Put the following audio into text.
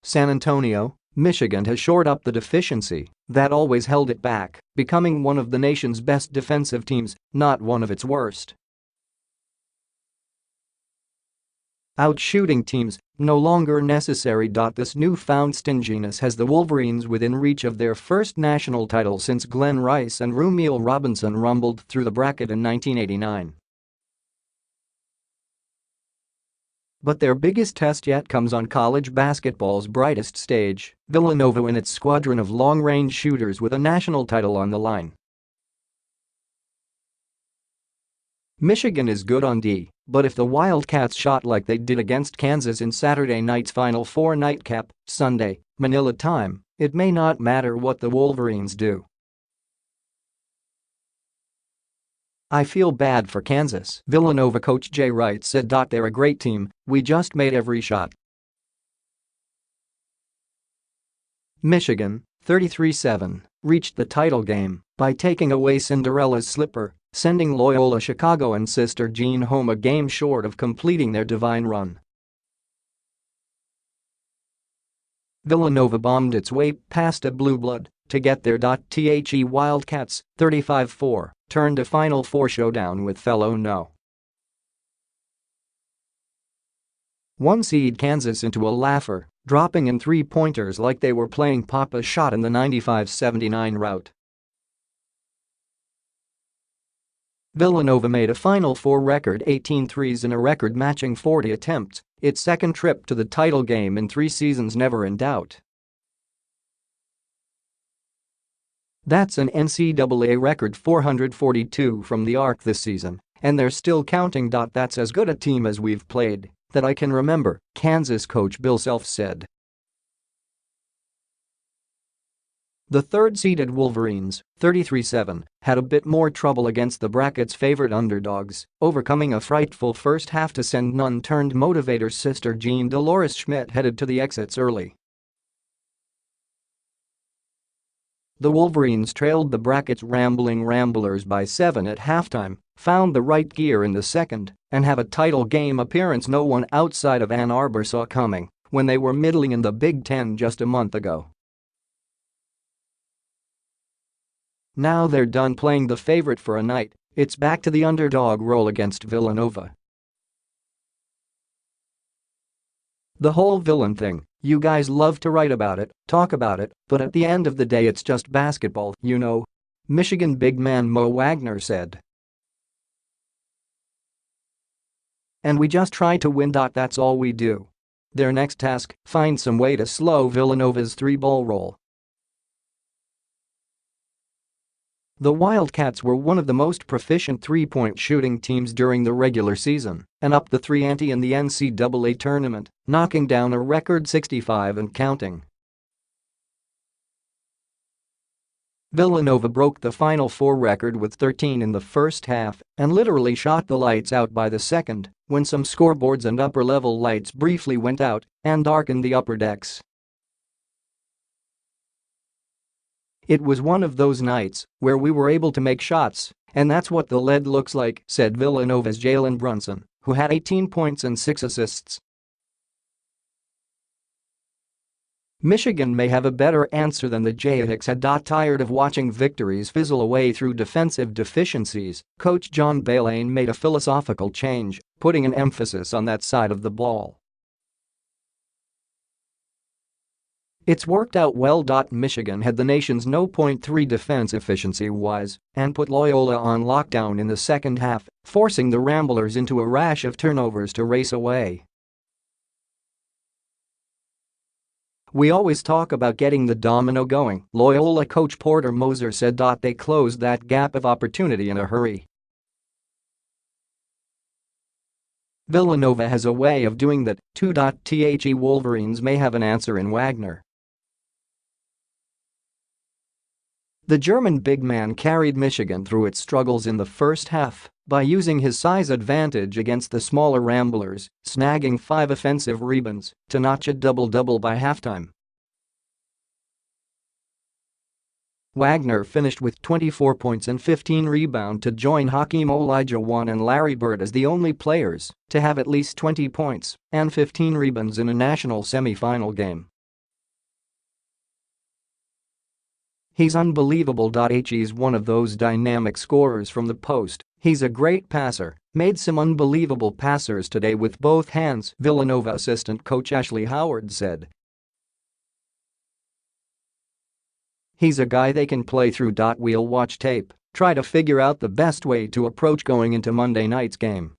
San Antonio, Michigan has shored up the deficiency that always held it back, becoming one of the nation's best defensive teams, not one of its worst. Out-shooting teams, no longer necessary. This newfound stinginess has the Wolverines within reach of their first national title since Glen Rice and Rumeal Robinson rumbled through the bracket in 1989. But their biggest test yet comes on college basketball's brightest stage, Villanova and its squadron of long-range shooters with a national title on the line. Michigan is good on D, but if the Wildcats shot like they did against Kansas in Saturday night's Final Four nightcap, Sunday, Manila time, it may not matter what the Wolverines do. I feel bad for Kansas, Villanova coach Jay Wright said. They're a great team, we just made every shot. Michigan, 33-7, reached the title game by taking away Cinderella's slipper, sending Loyola-Chicago and Sister Jean home a game short of completing their divine run. Villanova bombed its way past a blue blood to get their .The Wildcats, 35-4, turned a Final Four showdown with fellow No. 1 seed Kansas into a laugher, dropping in three-pointers like they were playing Papa Shot in the 95-79 rout. Villanova made a Final Four record 18 threes in a record-matching 40 attempts, its second trip to the title game in 3 seasons never in doubt. That's an NCAA record 442 from the arc this season, and they're still counting. That's as good a team as we've played that I can remember, Kansas coach Bill Self said. The third-seeded Wolverines, 33-7, had a bit more trouble against the bracket's favorite underdogs, overcoming a frightful first half to send nun-turned-motivator Sister Jean Delores Schmidt headed to the exits early. The Wolverines trailed the bracket's rambling Ramblers by 7 at halftime, found the right gear in the second, and have a title game appearance no one outside of Ann Arbor saw coming when they were middling in the Big Ten just a month ago. Now they're done playing the favorite for a night, it's back to the underdog role against Villanova. The whole villain thing, you guys love to write about it, talk about it, but at the end of the day it's just basketball, you know. Michigan big man Moe Wagner said. And we just try to win. That's all we do. Their next task, find some way to slow Villanova's 3-ball roll. The Wildcats were one of the most proficient three-point shooting teams during the regular season and upped the 3 ante in the NCAA Tournament, knocking down a record 65 and counting. Villanova broke the Final Four record with 13 in the first half and literally shot the lights out by the second when some scoreboards and upper-level lights briefly went out and darkened the upper decks. It was one of those nights where we were able to make shots, and that's what the lead looks like, said Villanova's Jalen Brunson, who had 18 points and 6 assists. Michigan may have a better answer than the Jayhawks had. Tired of watching victories fizzle away through defensive deficiencies, Coach John Beilein made a philosophical change, putting an emphasis on that side of the ball. It's worked out well. Michigan had the nation's .3 defense efficiency-wise and put Loyola on lockdown in the second half, forcing the Ramblers into a rash of turnovers to race away. We always talk about getting the domino going, Loyola coach Porter Moser said. They closed that gap of opportunity in a hurry. Villanova has a way of doing that, too. The Wolverines may have an answer in Wagner. The German big man carried Michigan through its struggles in the first half by using his size advantage against the smaller Ramblers, snagging 5 offensive rebounds to notch a double-double by halftime. Wagner finished with 24 points and 15 rebounds to join Hakeem Olajuwon and Larry Bird as the only players to have at least 20 points and 15 rebounds in a national semi-final game. He's unbelievable. He's one of those dynamic scorers from the post. He's a great passer, made some unbelievable passers today with both hands, Villanova assistant coach Ashley Howard said. He's a guy they can play through. We'll watch tape, try to figure out the best way to approach going into Monday night's game.